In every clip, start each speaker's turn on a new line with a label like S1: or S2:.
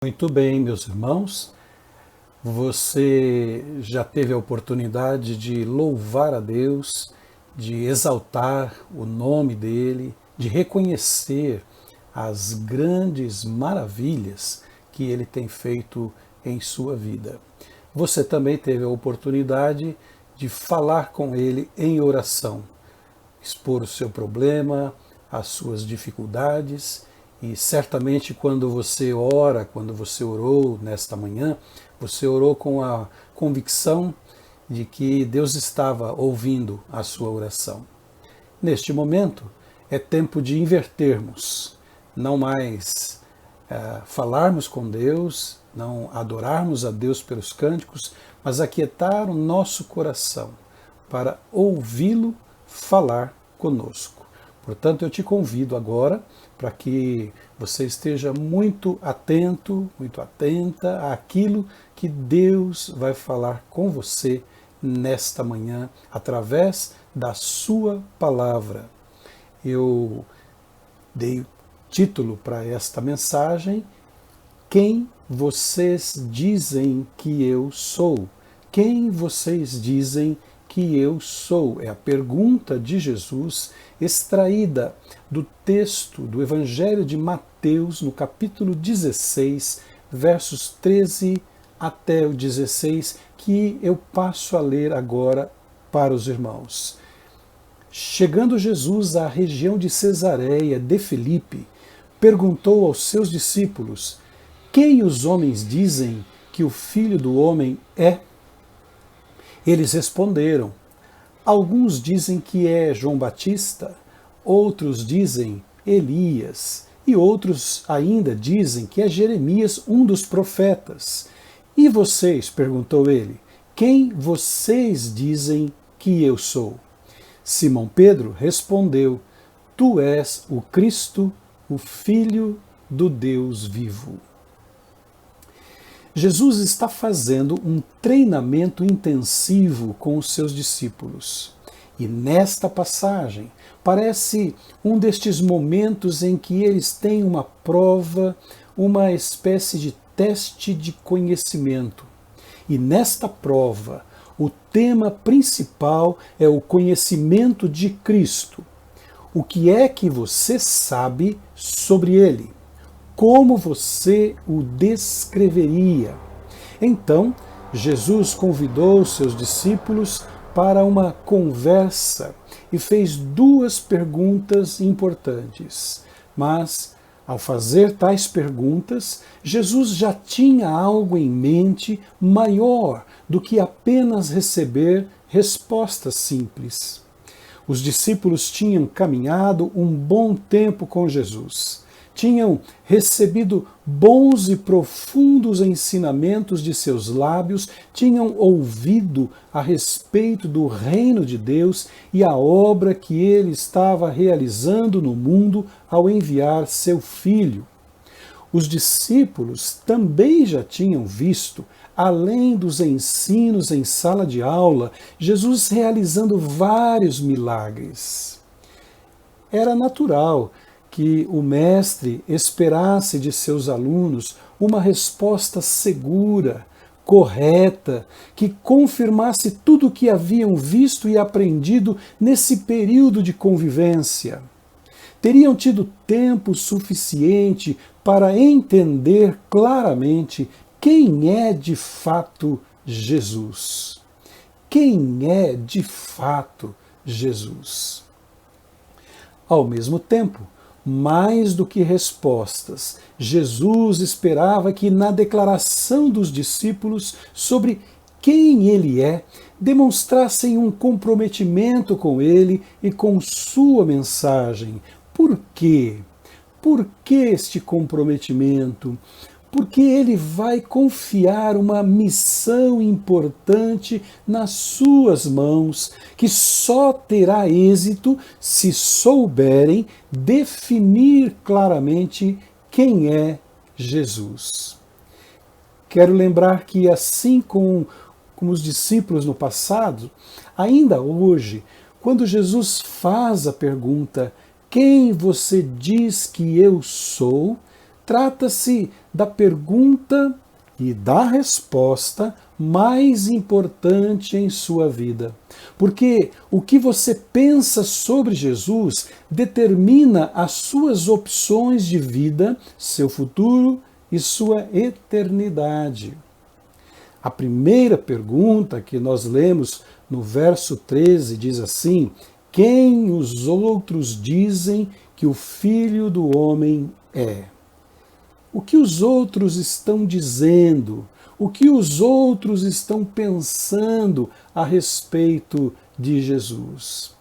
S1: Muito bem, meus irmãos. Você já teve a oportunidade de louvar a Deus, de exaltar o nome dele, de reconhecer as grandes maravilhas que ele tem feito em sua vida. Você também teve a oportunidade de falar com ele em oração, expor o seu problema, as suas dificuldades. E certamente quando você ora, quando você orou nesta manhã, você orou com a convicção de que Deus estava ouvindo a sua oração. Neste momento, é tempo de invertermos, não mais falarmos com Deus, não adorarmos a Deus pelos cânticos, mas aquietar o nosso coração para ouvi-lo falar conosco. Portanto, eu te convido agora para que você esteja muito atento, muito atenta àquilo que Deus vai falar com você nesta manhã, através da sua palavra. Eu dei título para esta mensagem: Quem vocês dizem que eu sou? Quem vocês dizem que eu sou? É a pergunta de Jesus extraída do texto do Evangelho de Mateus, no capítulo 16, versos 13 até o 16, que eu passo a ler agora para os irmãos. Chegando Jesus à região de Cesareia de Filipe, perguntou aos seus discípulos: Quem os homens dizem que o Filho do Homem é? Eles responderam: Alguns dizem que é João Batista, outros dizem Elias, e outros ainda dizem que é Jeremias, um dos profetas. E vocês? Perguntou ele. Quem vocês dizem que eu sou? Simão Pedro respondeu: Tu és o Cristo, o Filho do Deus vivo. Jesus está fazendo um treinamento intensivo com os seus discípulos. E nesta passagem, parece um destes momentos em que eles têm uma prova, uma espécie de teste de conhecimento. E nesta prova, o tema principal é o conhecimento de Cristo. O que é que você sabe sobre ele? Como você o descreveria? Então, Jesus convidou seus discípulos para uma conversa e fez duas perguntas importantes. Mas, ao fazer tais perguntas, Jesus já tinha algo em mente maior do que apenas receber respostas simples. Os discípulos tinham caminhado um bom tempo com Jesus. Tinham recebido bons e profundos ensinamentos de seus lábios, tinham ouvido a respeito do reino de Deus e a obra que ele estava realizando no mundo ao enviar seu Filho. Os discípulos também já tinham visto, além dos ensinos em sala de aula, Jesus realizando vários milagres. Era natural que o mestre esperasse de seus alunos uma resposta segura, correta, que confirmasse tudo o que haviam visto e aprendido nesse período de convivência. Teriam tido tempo suficiente para entender claramente quem é de fato Jesus. Quem é de fato Jesus? Ao mesmo tempo, mais do que respostas, Jesus esperava que na declaração dos discípulos sobre quem ele é, demonstrassem um comprometimento com ele e com sua mensagem. Por quê? Por que este comprometimento? Porque ele vai confiar uma missão importante nas suas mãos, que só terá êxito se souberem definir claramente quem é Jesus. Quero lembrar que, assim como os discípulos no passado, ainda hoje, quando Jesus faz a pergunta: quem você diz que eu sou? Trata-se da pergunta e da resposta mais importante em sua vida. Porque o que você pensa sobre Jesus determina as suas opções de vida, seu futuro e sua eternidade. A primeira pergunta que nós lemos no verso 13 diz assim: quem os outros dizem que o Filho do Homem é? O que os outros estão dizendo? O que os outros estão pensando a respeito de Jesus?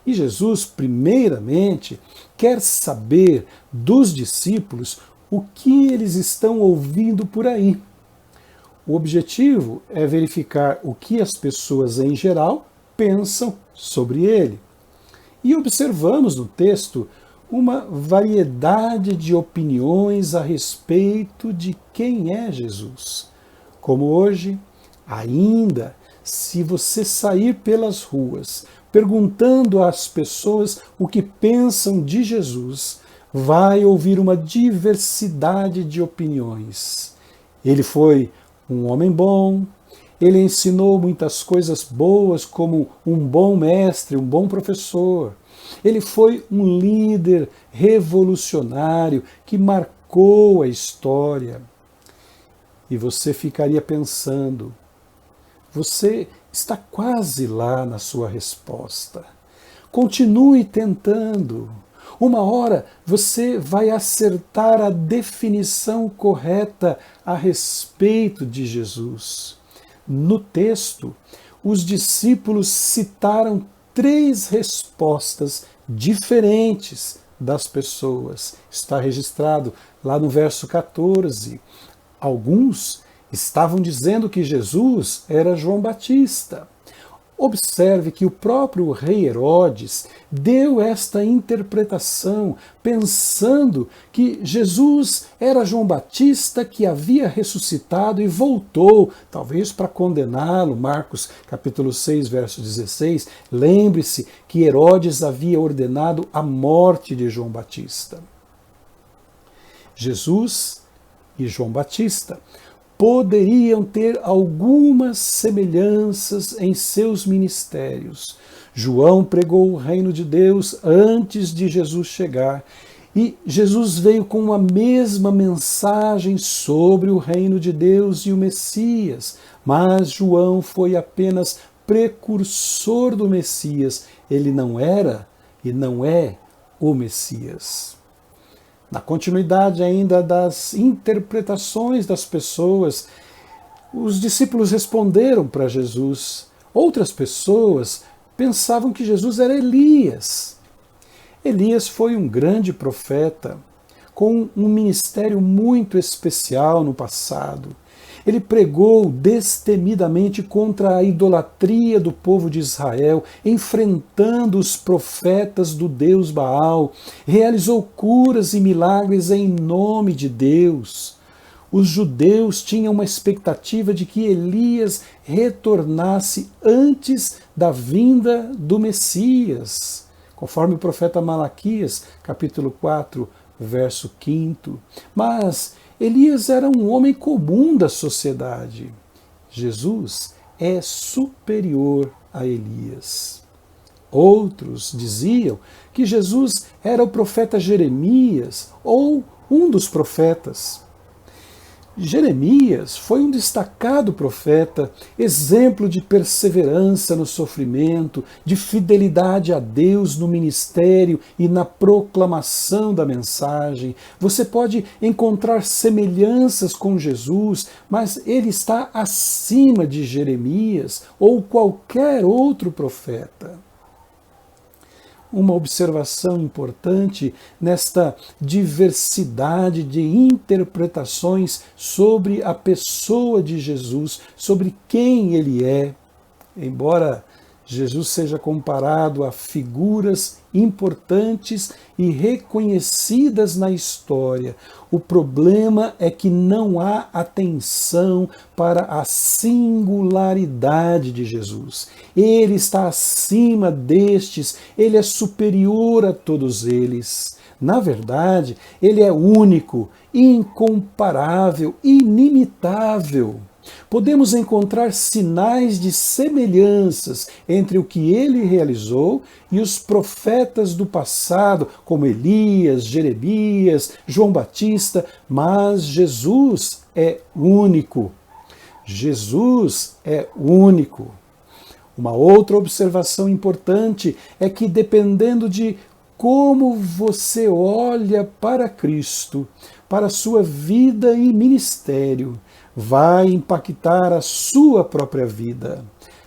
S1: E Jesus, primeiramente, quer saber dos discípulos o que eles estão ouvindo por aí. O objetivo é verificar o que as pessoas em geral pensam sobre ele. E observamos no texto uma variedade de opiniões a respeito de quem é Jesus. Como hoje, ainda, se você sair pelas ruas perguntando às pessoas o que pensam de Jesus, vai ouvir uma diversidade de opiniões. Ele foi um homem bom, ele ensinou muitas coisas boas, como um bom mestre, um bom professor. Ele foi um líder revolucionário que marcou a história. E você ficaria pensando, você está quase lá na sua resposta. Continue tentando. Uma hora você vai acertar a definição correta a respeito de Jesus. No texto, os discípulos citaram 3 respostas diferentes das pessoas. Está registrado lá no verso 14. Alguns estavam dizendo que Jesus era João Batista. Observe que o próprio rei Herodes deu esta interpretação, pensando que Jesus era João Batista que havia ressuscitado e voltou, talvez para condená-lo. Marcos capítulo 6, verso 16. Lembre-se que Herodes havia ordenado a morte de João Batista. Jesus e João Batista poderiam ter algumas semelhanças em seus ministérios. João pregou o reino de Deus antes de Jesus chegar, e Jesus veio com a mesma mensagem sobre o reino de Deus e o Messias, mas João foi apenas precursor do Messias. Ele não era e não é o Messias. Na continuidade ainda das interpretações das pessoas, os discípulos responderam para Jesus. Outras pessoas pensavam que Jesus era Elias. Elias foi um grande profeta, com um ministério muito especial no passado. Ele pregou destemidamente contra a idolatria do povo de Israel, enfrentando os profetas do Deus Baal, realizou curas e milagres em nome de Deus. Os judeus tinham uma expectativa de que Elias retornasse antes da vinda do Messias, conforme o profeta Malaquias, capítulo 4, verso 5. Mas Elias era um homem comum da sociedade. Jesus é superior a Elias. Outros diziam que Jesus era o profeta Jeremias ou um dos profetas. Jeremias foi um destacado profeta, exemplo de perseverança no sofrimento, de fidelidade a Deus no ministério e na proclamação da mensagem. Você pode encontrar semelhanças com Jesus, mas ele está acima de Jeremias ou qualquer outro profeta. Uma observação importante nesta diversidade de interpretações sobre a pessoa de Jesus, sobre quem ele é. Embora Jesus seja comparado a figuras importantes e reconhecidas na história, o problema é que não há atenção para a singularidade de Jesus. Ele está acima destes, ele é superior a todos eles. Na verdade, ele é único, incomparável, inimitável. Podemos encontrar sinais de semelhanças entre o que ele realizou e os profetas do passado, como Elias, Jeremias, João Batista, mas Jesus é único. Jesus é único. Uma outra observação importante é que, dependendo de como você olha para Cristo, para a sua vida e ministério, vai impactar a sua própria vida.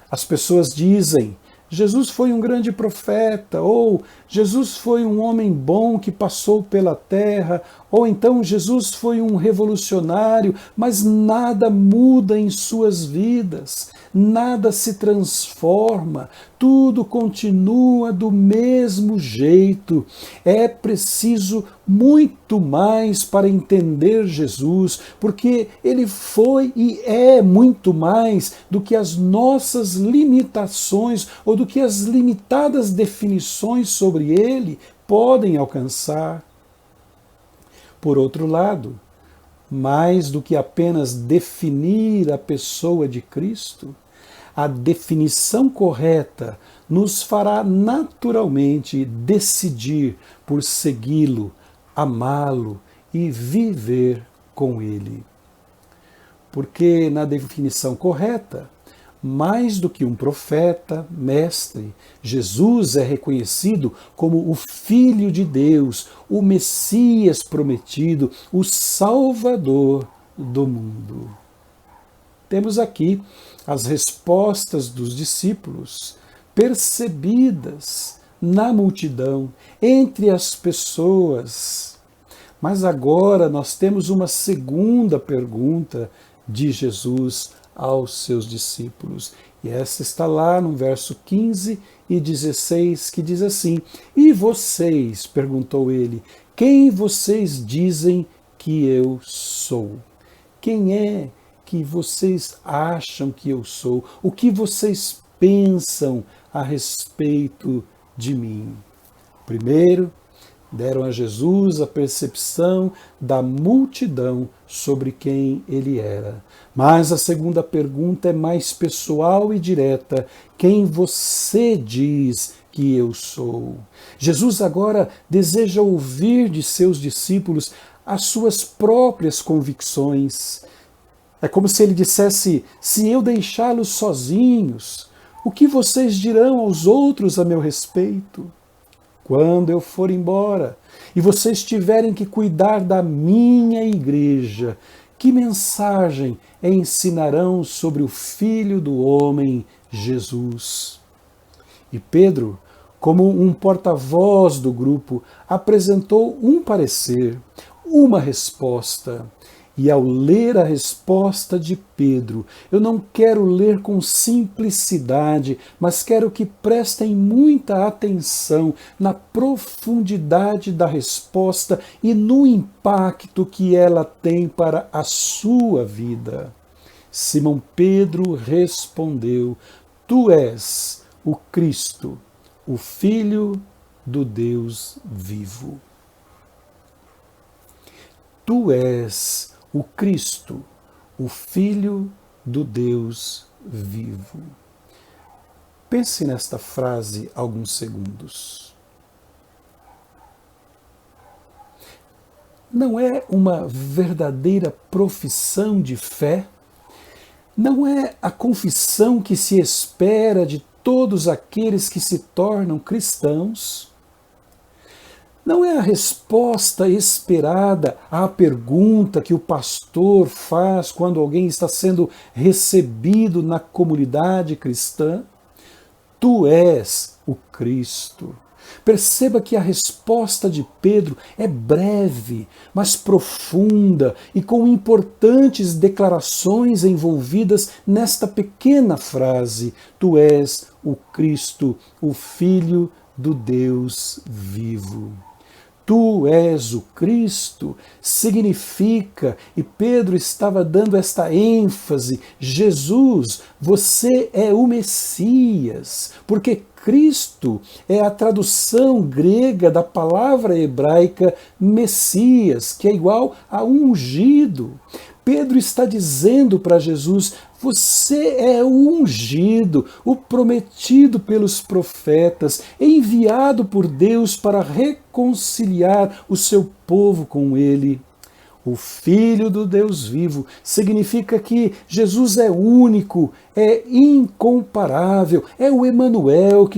S1: As pessoas dizem: Jesus foi um grande profeta, ou Jesus foi um homem bom que passou pela terra, ou então Jesus foi um revolucionário, mas nada muda em suas vidas, nada se transforma, tudo continua do mesmo jeito. É preciso muito mais para entender Jesus, porque ele foi e é muito mais do que as nossas limitações ou do que as limitadas definições sobre ele podem alcançar. Por outro lado, mais do que apenas definir a pessoa de Cristo, a definição correta nos fará naturalmente decidir por segui-lo, amá-lo e viver com ele. Porque na definição correta, mais do que um profeta, mestre, Jesus é reconhecido como o Filho de Deus, o Messias prometido, o Salvador do mundo. Temos aqui as respostas dos discípulos, percebidas na multidão, entre as pessoas. Mas agora nós temos uma segunda pergunta de Jesus aos seus discípulos. E essa está lá no verso 15 e 16, que diz assim: E vocês, perguntou ele, quem vocês dizem que eu sou? Quem é que vocês acham que eu sou? O que vocês pensam a respeito de mim? Primeiro, deram a Jesus a percepção da multidão sobre quem ele era. Mas a segunda pergunta é mais pessoal e direta: quem você diz que eu sou? Jesus agora deseja ouvir de seus discípulos as suas próprias convicções. É como se ele dissesse: se eu deixá-los sozinhos, o que vocês dirão aos outros a meu respeito? Quando eu for embora e vocês tiverem que cuidar da minha igreja, que mensagem ensinarão sobre o Filho do Homem, Jesus? E Pedro, como um porta-voz do grupo, apresentou um parecer, uma resposta. E ao ler a resposta de Pedro, eu não quero ler com simplicidade, mas quero que prestem muita atenção na profundidade da resposta e no impacto que ela tem para a sua vida. Simão Pedro respondeu: Tu és o Cristo, o Filho do Deus vivo. Tu és o Cristo, o Filho do Deus vivo. Pense nesta frase alguns segundos. Não é uma verdadeira profissão de fé? Não é a confissão que se espera de todos aqueles que se tornam cristãos? Não é a resposta esperada à pergunta que o pastor faz quando alguém está sendo recebido na comunidade cristã? Tu és o Cristo. Perceba que a resposta de Pedro é breve, mas profunda e com importantes declarações envolvidas nesta pequena frase: Tu és o Cristo, o Filho do Deus vivo. Tu és o Cristo, significa, e Pedro estava dando esta ênfase, Jesus, você é o Messias, porque Cristo é a tradução grega da palavra hebraica Messias, que é igual a ungido. Pedro está dizendo para Jesus: você é o ungido, o prometido pelos profetas, enviado por Deus para reconciliar o seu povo com ele. O Filho do Deus vivo significa que Jesus é único, é incomparável, é o Emanuel,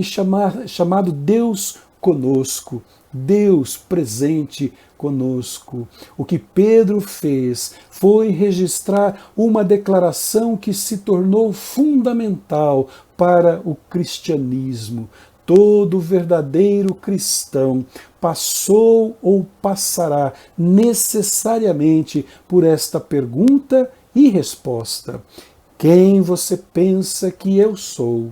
S1: chamado Deus conosco, Deus presente conosco. O que Pedro fez foi registrar uma declaração que se tornou fundamental para o cristianismo. Todo verdadeiro cristão passou ou passará necessariamente por esta pergunta e resposta: quem você pensa que eu sou?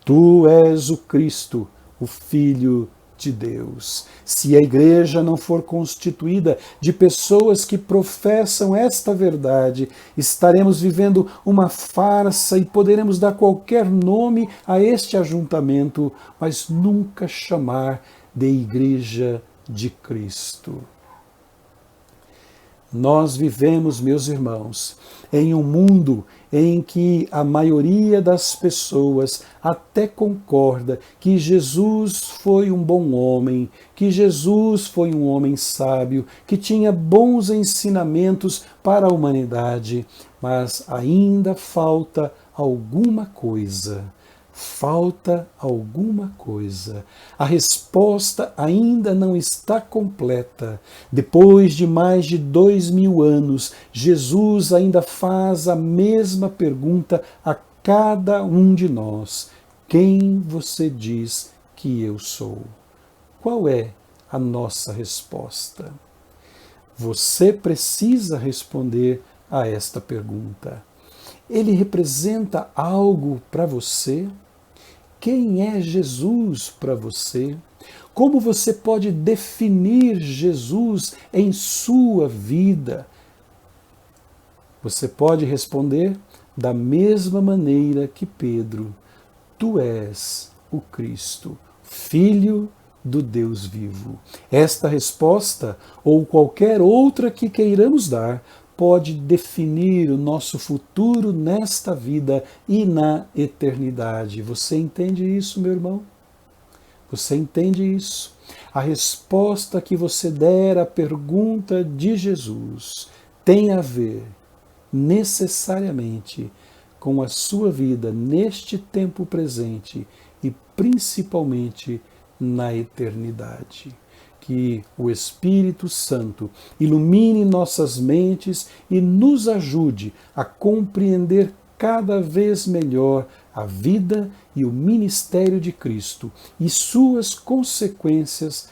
S1: Tu és o Cristo, o Filho de Deus. Se a igreja não for constituída de pessoas que professam esta verdade, estaremos vivendo uma farsa e poderemos dar qualquer nome a este ajuntamento, mas nunca chamar de Igreja de Cristo. Nós vivemos, meus irmãos, em um mundo em que a maioria das pessoas até concorda que Jesus foi um bom homem, que Jesus foi um homem sábio, que tinha bons ensinamentos para a humanidade, mas ainda falta alguma coisa. Falta alguma coisa. A resposta ainda não está completa. Depois de mais de 2000 anos, Jesus ainda faz a mesma pergunta a cada um de nós: quem você diz que eu sou? Qual é a nossa resposta? Você precisa responder a esta pergunta. Ele representa algo para você? Quem é Jesus para você? Como você pode definir Jesus em sua vida? Você pode responder da mesma maneira que Pedro: tu és o Cristo, Filho do Deus vivo. Esta resposta, ou qualquer outra que queiramos dar, pode definir o nosso futuro nesta vida e na eternidade. Você entende isso, meu irmão? Você entende isso? A resposta que você der à pergunta de Jesus tem a ver necessariamente com a sua vida neste tempo presente e principalmente na eternidade. Que o Espírito Santo ilumine nossas mentes e nos ajude a compreender cada vez melhor a vida e o ministério de Cristo e suas consequências